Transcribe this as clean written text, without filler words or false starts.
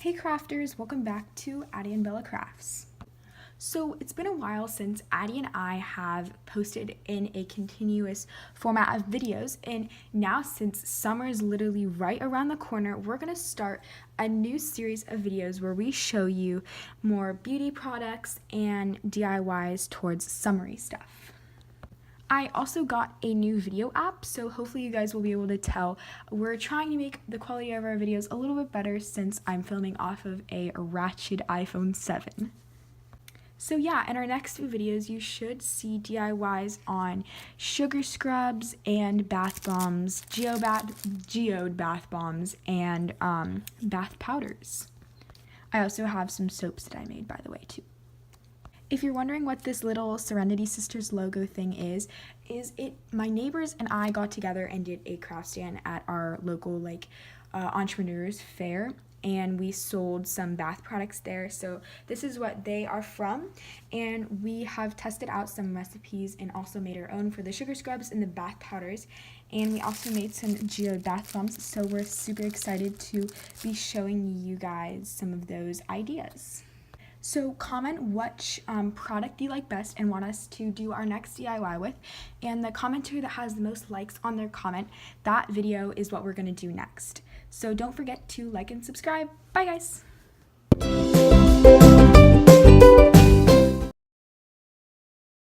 Hey crafters, welcome back to Addie and Bella Crafts. So it's been a while since Addie and I have posted in a continuous format of videos, and now since summer is literally right around the corner, we're going to start a new series of videos where we show you more beauty products and DIYs towards summery stuff. I also got a new video app, so hopefully you guys will be able to tell we're trying to make the quality of our videos a little bit better since I'm filming off of a ratchet iPhone 7. So yeah, in our next few videos, you should see DIYs on sugar scrubs and bath bombs, geode bath bombs, and bath powders. I also have some soaps that I made, by the way, too. If you're wondering what this little Serenity Sisters logo thing is my neighbors and I got together and did a craft stand at our local entrepreneurs fair, and we sold some bath products there. So this is what they are from, and we have tested out some recipes and also made our own for the sugar scrubs and the bath powders, and we also made some geode bath bombs, so we're super excited to be showing you guys some of those ideas. So comment which product you like best and want us to do our next DIY with, and the commenter that has the most likes on their comment, that video is what we're going to do next. So don't forget to like and subscribe. Bye guys!